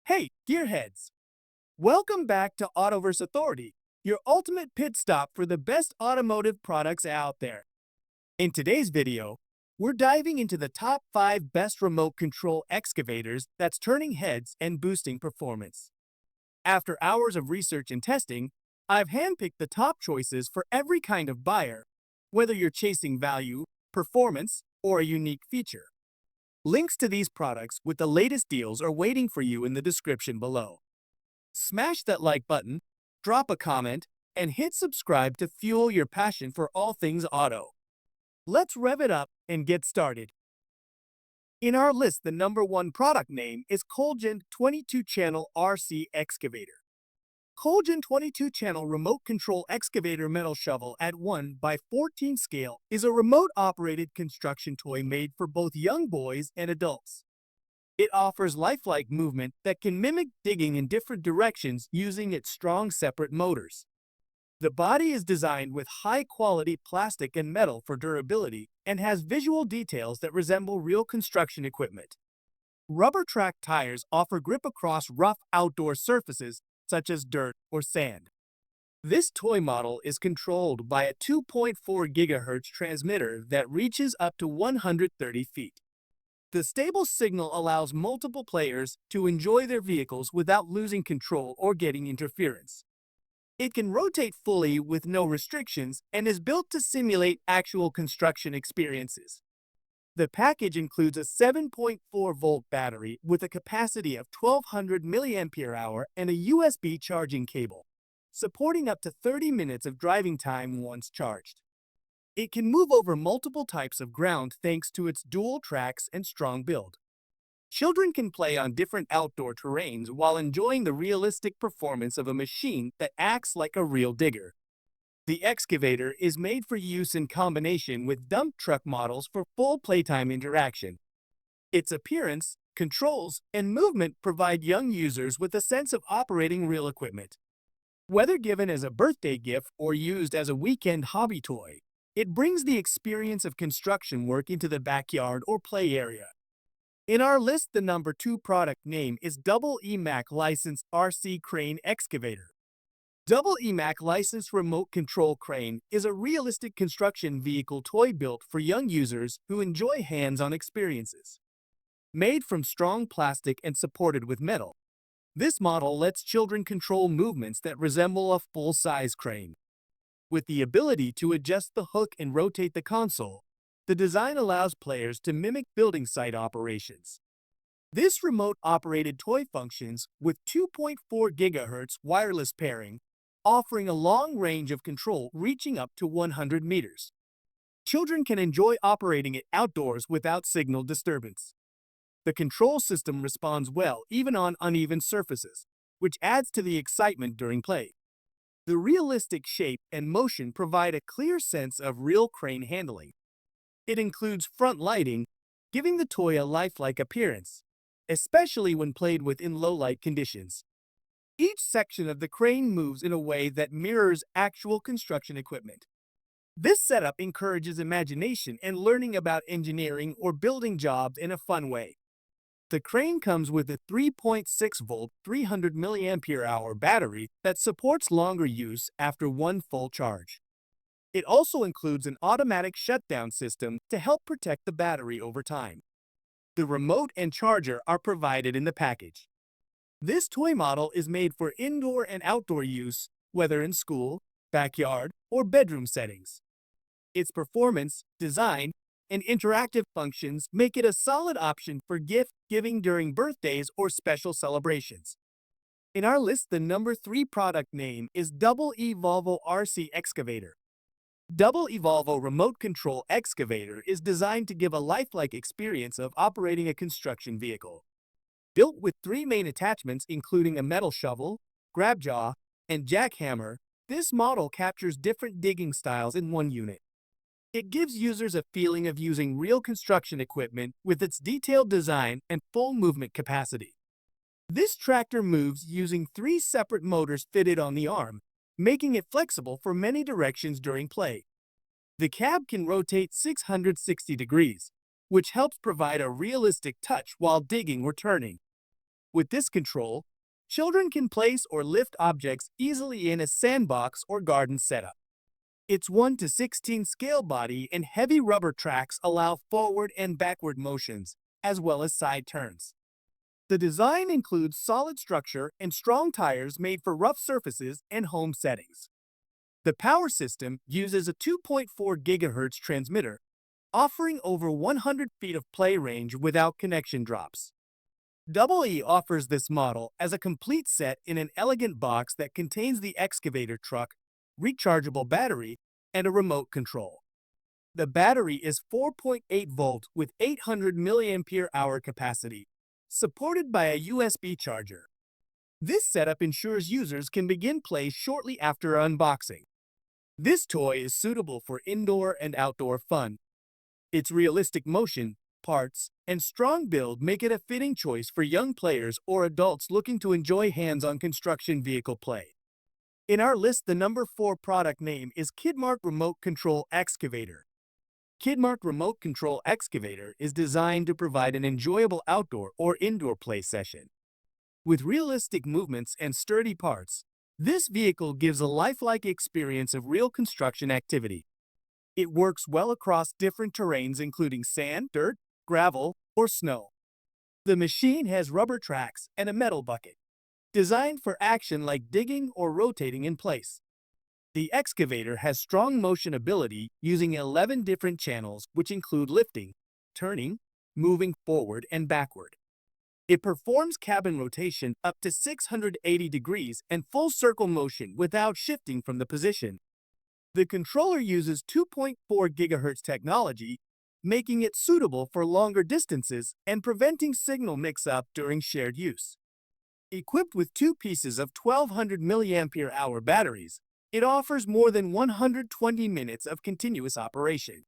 Hey, gearheads! Welcome back to Autoverse Authority, your ultimate pit stop for the best automotive products out there. In today's video, we're diving into the top 5 best remote control excavators that's turning heads and boosting performance. After hours of research and testing, I've handpicked the top choices for every kind of buyer, whether you're chasing value, performance, or a unique feature. Links to these products with the latest deals are waiting for you in the description below. Smash that like button, drop a comment, and hit subscribe to fuel your passion for all things auto. Let's rev it up and get started. In our list, the number 1 product name is Kolegend 22-channel RC Excavator. Kolegend 22-channel remote control excavator metal shovel at 1x14 scale is a remote-operated construction toy made for both young boys and adults. It offers lifelike movement that can mimic digging in different directions using its strong separate motors. The body is designed with high-quality plastic and metal for durability and has visual details that resemble real construction equipment. Rubber track tires offer grip across rough outdoor surfaces such as dirt or sand. This toy model is controlled by a 2.4 GHz transmitter that reaches up to 130 feet. The stable signal allows multiple players to enjoy their vehicles without losing control or getting interference. It can rotate fully with no restrictions and is built to simulate actual construction experiences. The package includes a 7.4-volt battery with a capacity of 1200 mAh and a USB charging cable, supporting up to 30 minutes of driving time once charged. It can move over multiple types of ground thanks to its dual tracks and strong build. Children can play on different outdoor terrains while enjoying the realistic performance of a machine that acts like a real digger. The excavator is made for use in combination with dump truck models for full playtime interaction. Its appearance, controls, and movement provide young users with a sense of operating real equipment. Whether given as a birthday gift or used as a weekend hobby toy, it brings the experience of construction work into the backyard or play area. In our list, the number 2 product name is Mack licensed RC Crane Excavator. Mack licensed remote control crane is a realistic construction vehicle toy built for young users who enjoy hands-on experiences. Made from strong plastic and supported with metal, this model lets children control movements that resemble a full-size crane. With the ability to adjust the hook and rotate the console, the design allows players to mimic building site operations. This remote-operated toy functions with 2.4 GHz wireless pairing, offering a long range of control reaching up to 100 meters. Children can enjoy operating it outdoors without signal disturbance. The control system responds well even on uneven surfaces, which adds to the excitement during play. The realistic shape and motion provide a clear sense of real crane handling. It includes front lighting, giving the toy a lifelike appearance, especially when played with in low-light conditions. Each section of the crane moves in a way that mirrors actual construction equipment. This setup encourages imagination and learning about engineering or building jobs in a fun way. The crane comes with a 3.6-volt, 300 mAh battery that supports longer use after one full charge. It also includes an automatic shutdown system to help protect the battery over time. The remote and charger are provided in the package. This toy model is made for indoor and outdoor use, whether in school, backyard, or bedroom settings. Its performance, design, and interactive functions make it a solid option for gift giving during birthdays or special celebrations. In our list, the number 3 product name is Volvo RC Excavator. Volvo Remote Control Excavator is designed to give a lifelike experience of operating a construction vehicle. Built with 3 main attachments including a metal shovel, grab jaw, and jackhammer, this model captures different digging styles in one unit. It gives users a feeling of using real construction equipment with its detailed design and full movement capacity. This tractor moves using 3 separate motors fitted on the arm, making it flexible for many directions during play. The cab can rotate 660 degrees, which helps provide a realistic touch while digging or turning. With this control, children can place or lift objects easily in a sandbox or garden setup. Its 1 to 16 scale body and heavy rubber tracks allow forward and backward motions, as well as side turns. The design includes solid structure and strong tires made for rough surfaces and home settings. The power system uses a 2.4 GHz transmitter, offering over 100 feet of play range without connection drops. EE offers this model as a complete set in an elegant box that contains the excavator truck, rechargeable battery, and a remote control. The battery is 4.8 volt with 800 mAh capacity, supported by a USB charger. This setup ensures users can begin play shortly after unboxing. This toy is suitable for indoor and outdoor fun. Its realistic motion, parts, and strong build make it a fitting choice for young players or adults looking to enjoy hands-on construction vehicle play. In our list, the number 4 product name is KIDMARKT Remote Control Excavator. KIDMARKT Remote Control Excavator is designed to provide an enjoyable outdoor or indoor play session. With realistic movements and sturdy parts, this vehicle gives a lifelike experience of real construction activity. It works well across different terrains including sand, dirt, gravel, or snow. The machine has rubber tracks and a metal bucket, designed for action like digging or rotating in place. The excavator has strong motion ability using 11 different channels which include lifting, turning, moving forward and backward. It performs cabin rotation up to 680 degrees and full circle motion without shifting from the position. The controller uses 2.4 GHz technology, making it suitable for longer distances and preventing signal mix-up during shared use. Equipped with 2 pieces of 1200 mAh batteries, it offers more than 120 minutes of continuous operation.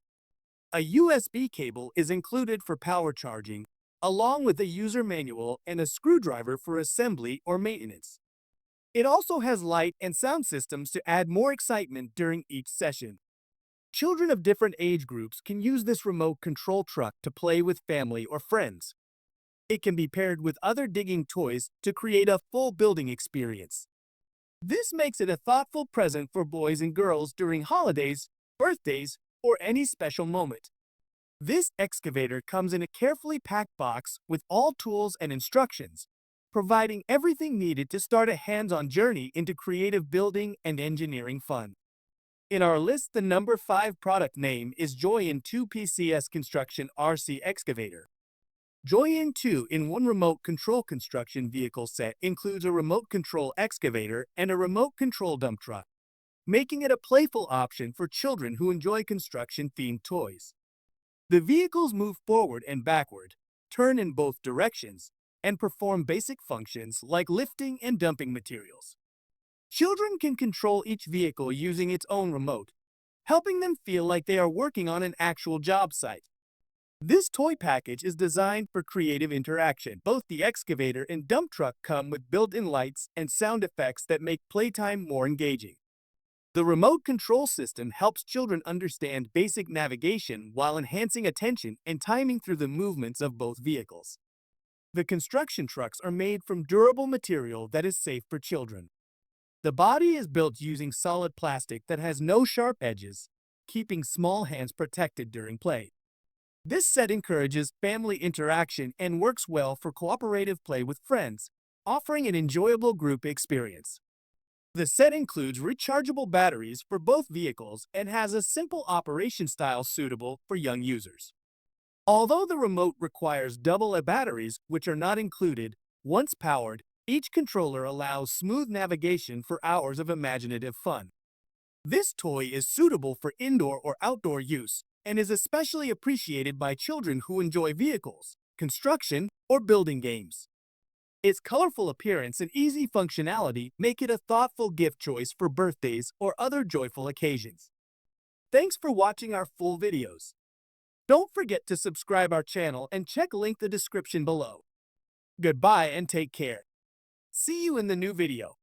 A USB cable is included for power charging, along with a user manual and a screwdriver for assembly or maintenance. It also has light and sound systems to add more excitement during each session. Children of different age groups can use this remote control truck to play with family or friends. It can be paired with other digging toys to create a full building experience. This makes it a thoughtful present for boys and girls during holidays, birthdays, or any special moment. This excavator comes in a carefully packed box with all tools and instructions, providing everything needed to start a hands-on journey into creative building and engineering fun. In our list, the number 5 product name is JOYIN 2PCS Construction RC Excavator. JOYIN 2-in-1 remote control construction vehicle set includes a remote control excavator and a remote control dump truck, making it a playful option for children who enjoy construction-themed toys. The vehicles move forward and backward, turn in both directions, and perform basic functions like lifting and dumping materials. Children can control each vehicle using its own remote, helping them feel like they are working on an actual job site. This toy package is designed for creative interaction. Both the excavator and dump truck come with built-in lights and sound effects that make playtime more engaging. The remote control system helps children understand basic navigation while enhancing attention and timing through the movements of both vehicles. The construction trucks are made from durable material that is safe for children. The body is built using solid plastic that has no sharp edges, keeping small hands protected during play. This set encourages family interaction and works well for cooperative play with friends, offering an enjoyable group experience. The set includes rechargeable batteries for both vehicles and has a simple operation style suitable for young users. Although the remote requires double A batteries, which are not included, once powered, each controller allows smooth navigation for hours of imaginative fun. This toy is suitable for indoor or outdoor use and is especially appreciated by children who enjoy vehicles, construction, or building games. Its colorful appearance and easy functionality make it a thoughtful gift choice for birthdays or other joyful occasions. Thanks for watching our full videos. Don't forget to subscribe our channel and check link the description below. Goodbye and take care. See you in the new video.